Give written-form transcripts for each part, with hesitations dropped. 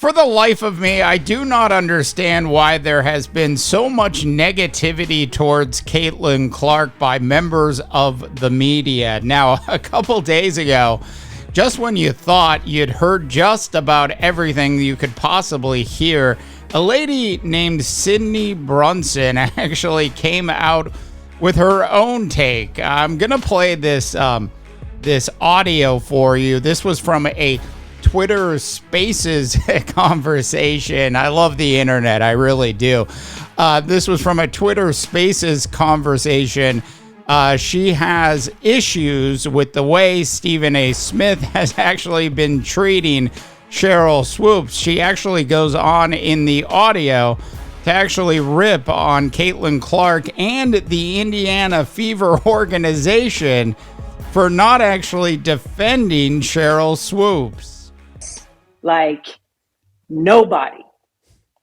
For the life of me, I do not understand why there has been so much negativity towards Caitlin Clark by members of the media. Now, a couple days ago, just when you thought you'd heard just about everything you could possibly hear, a lady named Cindy Brunson actually came out with her own take. I'm going to play this audio for you. This was from a Twitter Spaces conversation. I love the internet. I really do. This was from a Twitter Spaces conversation. She has issues with the way Stephen A. Smith has actually been treating Sheryl Swoops. She actually goes on in the audio to actually rip on Caitlin Clark and the Indiana Fever organization for not actually defending Sheryl Swoops. Like nobody.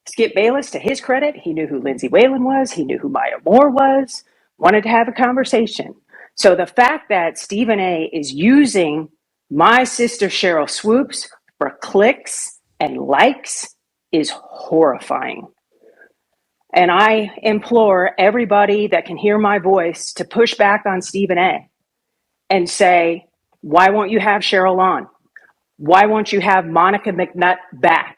Skip Bayless, to his credit, he knew who Lindsay Whalen was. He knew who Maya Moore was, wanted to have a conversation. So the fact that Stephen A. is using my sister Sheryl Swoops for clicks and likes is horrifying. And I implore everybody that can hear my voice to push back on Stephen A. and say, why won't you have Sheryl on? Why won't you have Monica McNutt back?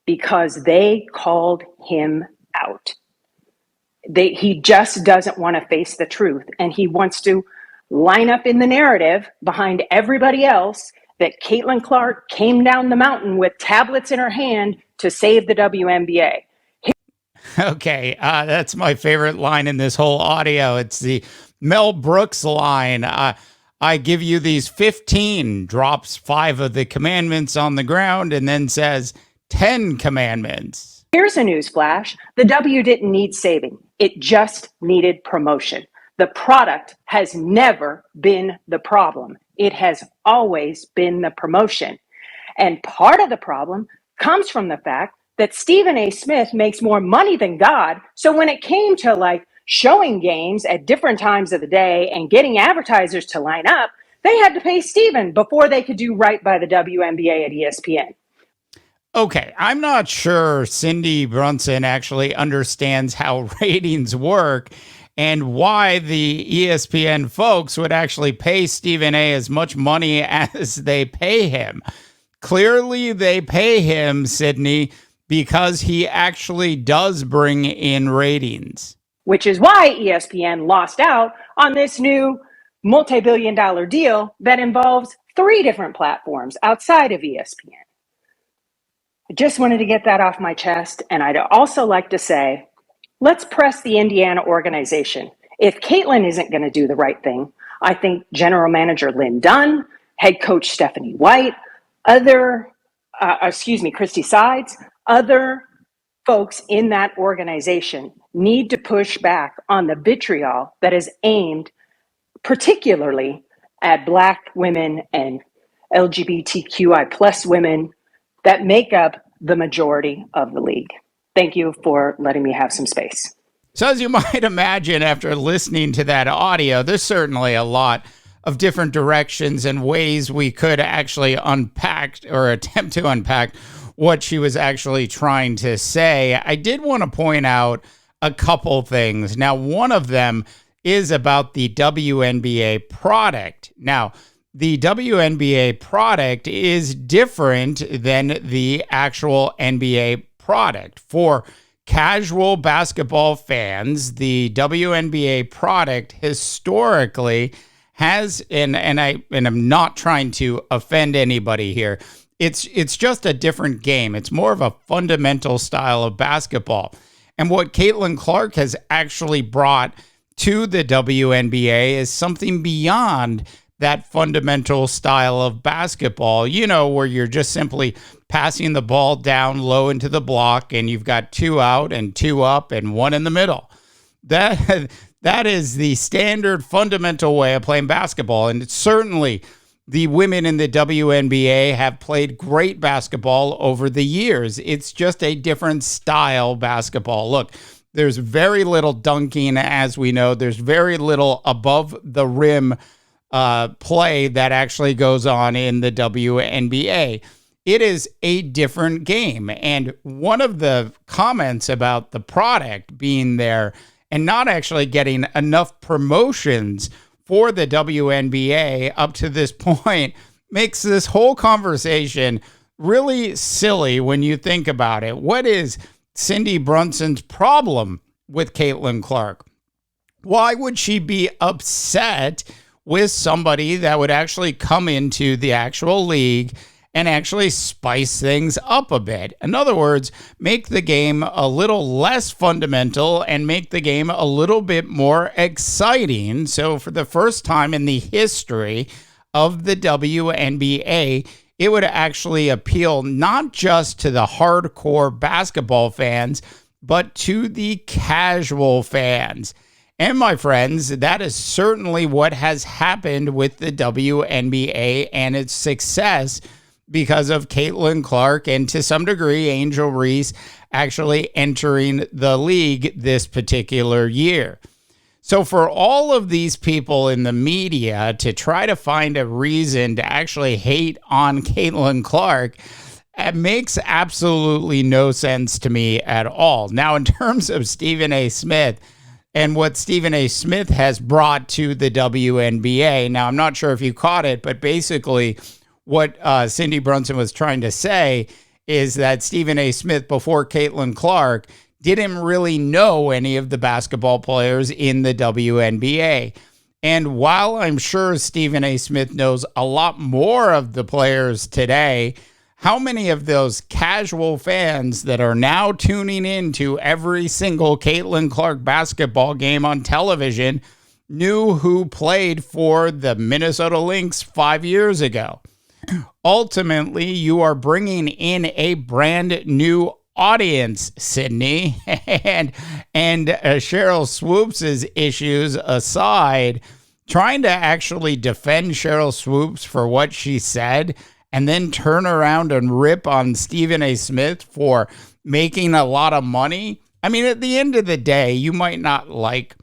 Because they called him out. He just doesn't want to face the truth. And he wants to line up in the narrative behind everybody else that Caitlin Clark came down the mountain with tablets in her hand to save the WNBA. Okay, that's my favorite line in this whole audio. It's the Mel Brooks line. I give you these 15, drops 5 of the commandments on the ground, and then says 10 commandments. Here's a news flash. The W didn't need saving. It just needed promotion. The product has never been the problem. It has always been the promotion. And part of the problem comes from the fact that Stephen A. Smith makes more money than God. So when it came to showing games at different times of the day and getting advertisers to line up, they had to pay Stephen before they could do right by the WNBA at ESPN. Okay, I'm not sure Cindy Brunson actually understands how ratings work and why the ESPN folks would actually pay Stephen A. as much money as they pay him. Clearly, they pay him, Sydney, because he actually does bring in ratings. Which is why ESPN lost out on this new multi-billion-dollar deal that involves 3 different platforms outside of ESPN. I just wanted to get that off my chest. And I'd also like to say, let's press the Indiana organization. If Caitlin isn't going to do the right thing, I think General Manager Lynn Dunn, Head Coach Stephanie White, Christy Sides, other folks in that organization need to push back on the vitriol that is aimed particularly at Black women and LGBTQI plus women that make up the majority of the league. Thank you for letting me have some space. So as you might imagine, after listening to that audio, there's certainly a lot of different directions and ways we could actually unpack or attempt to unpack what she was actually trying to say. I did want to point out a couple things. Now, one of them is about the WNBA product. Now, the WNBA product is different than the actual NBA product. For casual basketball fans, the WNBA product historically has, and I'm not trying to offend anybody here, it's just a different game. It's more of a fundamental style of basketball. And what Caitlin Clark has actually brought to the WNBA is something beyond that fundamental style of basketball, where you're just simply passing the ball down low into the block and you've got 2 out and 2 up and 1 in the middle. That is the standard fundamental way of playing basketball. And it's certainly the women in the WNBA have played great basketball over the years. It's just a different style basketball. Look, there's very little dunking, as we know. There's very little above the rim play that actually goes on in the WNBA. it is a different game. And one of the comments about the product being there and not actually getting enough promotions for the WNBA up to this point makes this whole conversation really silly when you think about it. What is Cindy Brunson's problem with Caitlin Clark? Why would she be upset with somebody that would actually come into the actual league and actually spice things up a bit? In other words, make the game a little less fundamental and make the game a little bit more exciting. So for the first time in the history of the WNBA, it would actually appeal not just to the hardcore basketball fans, but to the casual fans. And my friends, that is certainly what has happened with the WNBA and its success because of Caitlin Clark and to some degree Angel Reese actually entering the league this particular year. So for all of these people in the media to try to find a reason to actually hate on Caitlin Clark, it makes absolutely no sense to me at all. Now, in terms of Stephen A. Smith and what Stephen A. Smith has brought to the WNBA, now I'm not sure if you caught it, but basically what Cindy Brunson was trying to say is that Stephen A. Smith, before Caitlin Clark, didn't really know any of the basketball players in the WNBA. And while I'm sure Stephen A. Smith knows a lot more of the players today, how many of those casual fans that are now tuning into every single Caitlin Clark basketball game on television knew who played for the Minnesota Lynx 5 years ago? Ultimately, you are bringing in a brand new audience, Sydney, and Sheryl Swoops' issues aside, trying to actually defend Sheryl Swoops for what she said and then turn around and rip on Stephen A. Smith for making a lot of money. I mean, at the end of the day, you might not like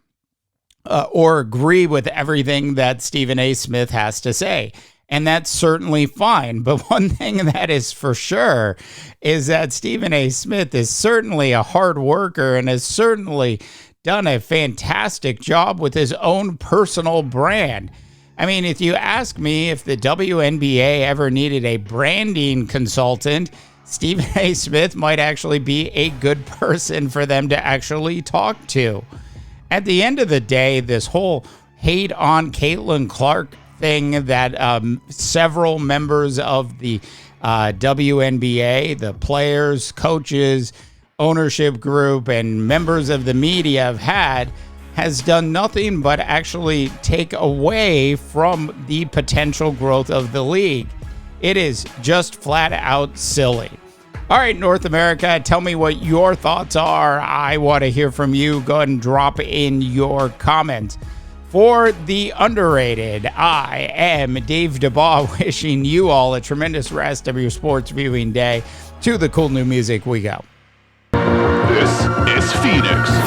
or agree with everything that Stephen A. Smith has to say. And that's certainly fine. But one thing that is for sure is that Stephen A. Smith is certainly a hard worker and has certainly done a fantastic job with his own personal brand. I mean, if you ask me if the WNBA ever needed a branding consultant, Stephen A. Smith might actually be a good person for them to actually talk to. At the end of the day, this whole hate on Caitlin Clark thing that several members of the WNBA, the players, coaches, ownership group, and members of the media have had has done nothing but actually take away from the potential growth of the league. It is just flat out silly. All right, North America, tell me what your thoughts are. I want to hear from you. Go ahead and drop in your comments. For the underrated, I am Dave DeBaugh, wishing you all a tremendous rest of your sports viewing day. To the cool new music we go. This is Phoenix.